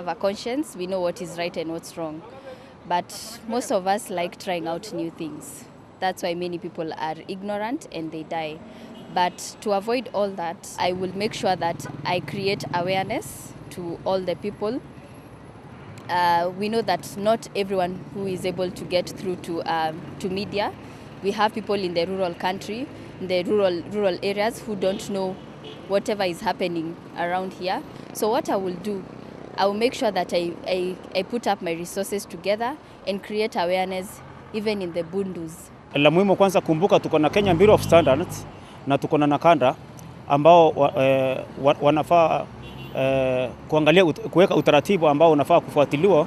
have a conscience. We know what is right and what's wrong. But most of us like trying out new things. That's why many people are ignorant and they die. But to avoid all that, I will make sure that I create awareness to all the people. We know that not everyone who is able to get through to media. We have people in the rural country, in the rural areas who don't know whatever is happening around here. So what I will do, I will make sure that I put up my resources together and create awareness even in the bundus. La muhimu kwanza kumbuka tuko na Kenya Bureau of Standards na tuko na nakanda ambao wanafaa kuangalia kuweka utaratibu ambao unafaa kufuatiliwa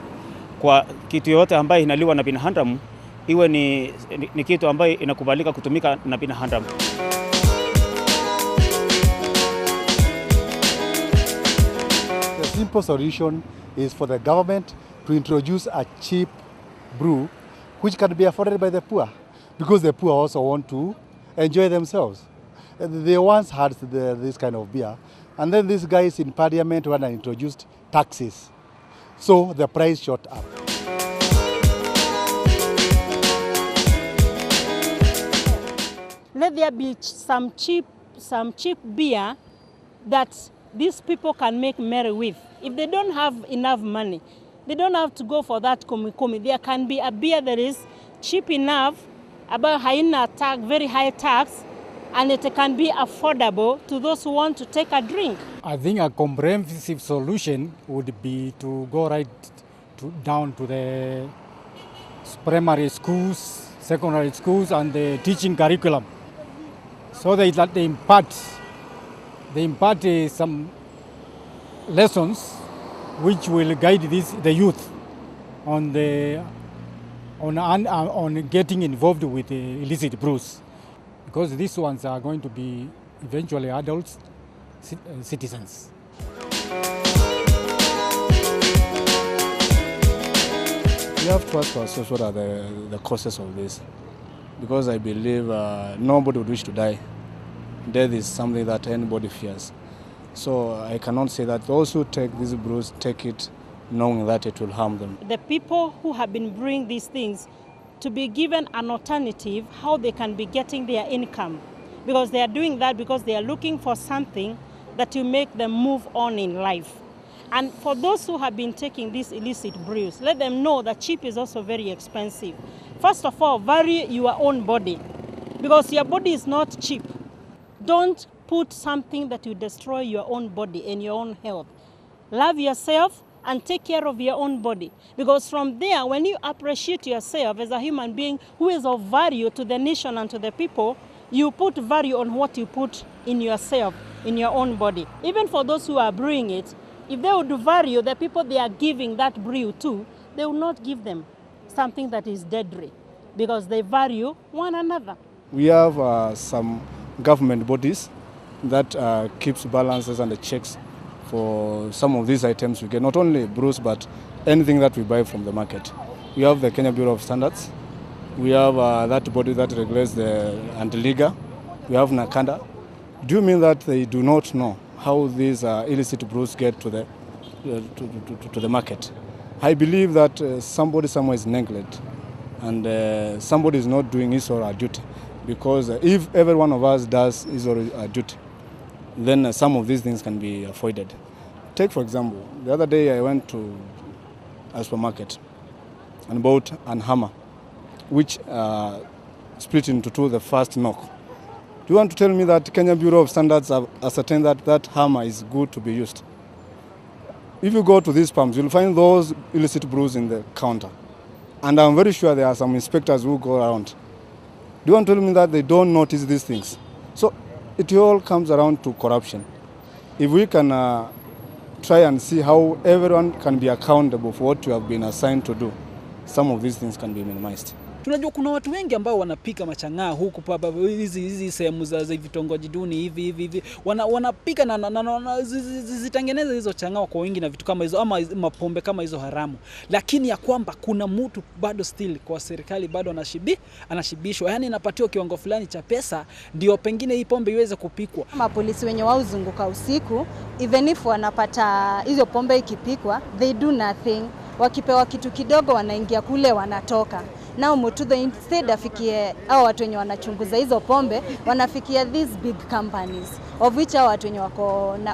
kwa kitu yote ambaye inaliwa na binadamu, iwe ni kitu ambaye inakubalika kutumika na binadamu. The simple solution is for the government to introduce a cheap brew which can be afforded by the poor, because the poor also want to enjoy themselves. They once had this kind of beer, and then these guys in parliament went and introduced taxes. So the price shot up. Let there be some cheap beer that these people can make merry with. If they don't have enough money, they don't have to go for that komi. There can be a beer that is cheap enough, about very high tax, and it can be affordable to those who want to take a drink. I think a comprehensive solution would be to go down to the primary schools, secondary schools, and the teaching curriculum, so that they impart some lessons which will guide the youth on getting involved with illicit brews, because these ones are going to be eventually adults, citizens. We have to ask ourselves what are the causes of this, because I believe nobody would wish to die. Death is something that anybody fears. So I cannot say that those who take these brews take it knowing that it will harm them. The people who have been brewing these things to be given an alternative how they can be getting their income, because they are doing that because they are looking for something that will make them move on in life. And for those who have been taking these illicit brews, let them know that cheap is also very expensive. First of all, vary your own body, because your body is not cheap. Don't put something that will destroy your own body and your own health. Love yourself and take care of your own body, because from there, when you appreciate yourself as a human being who is of value to the nation and to the people, you put value on what you put in yourself, in your own body. Even for those who are brewing it, if they would value the people they are giving that brew to, they will not give them something that is deadly, because they value one another. We have some government bodies that keeps balances and checks for some of these items we get, not only brews but anything that we buy from the market. We have the Kenya Bureau of Standards, we have that body that regulates the Antiliga, we have Nakanda. Do you mean that they do not know how these illicit brews get to the market? I believe that somebody somewhere is neglected, and somebody is not doing his or her duty, because if every one of us does his or her duty, then some of these things can be avoided. Take for example, the other day I went to a supermarket and bought an hammer, which split into two the first knock. Do you want to tell me that Kenya Bureau of Standards have ascertained that that hammer is good to be used? If you go to these pumps, you'll find those illicit brews in the counter. And I'm very sure there are some inspectors who go around. Do you want to tell me that they don't notice these things? So it all comes around to corruption. If we can try and see how everyone can be accountable for what you have been assigned to do, some of these things can be minimized. Tunajua kuna watu wengi ambao wanapika machang'aa huku papa hizi sehemu za vitongoji duni hivi wanapika na zitengeneza hizo chang'aa kwa wingi na vitu kama hizo ama mapombe kama hizo haramu, lakini ya kwamba kuna mtu bado still kwa serikali bado anashibishwa, yani inapatiwa kiwango fulani cha pesa ndio pengine hii pombe iweze kupikwa. Kama polisi wenye wauzunguka usiku, even if wanapata hizo pombe ikipikwa, they do nothing. Wakipewa kitu kidogo wanaingia kule wanatoka. Now Mutudha instead afikie hao watu wenye wanachunguza hizo pombe, wanafikia these big companies of which hao watu wenye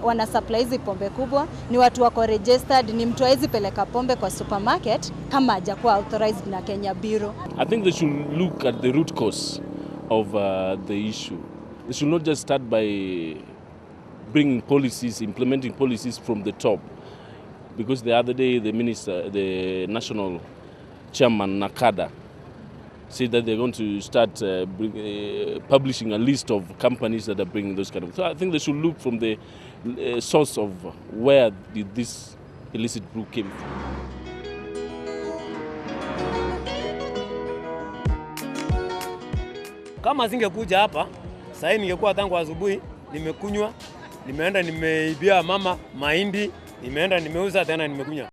wana supply hizi pombe kubwa ni watu wako registered, ni mtu hawezi peleka pombe kwa supermarket kama hajakuwa authorized na Kenya Bureau. I think they should look at the root cause of the issue. They should not just start by implementing policies from the top. Because the other day the national chairman Nakada said that they're going to start publishing a list of companies that are bringing those kind of. So I think they should look from the source of where did this illicit brew came from. Kama singekuja hapa, sasa ningekuwa tangu asubuhi nimekunywa, nimeenda nimeibia mama mahindi, nimeenda nimeuza tena nimekunywa.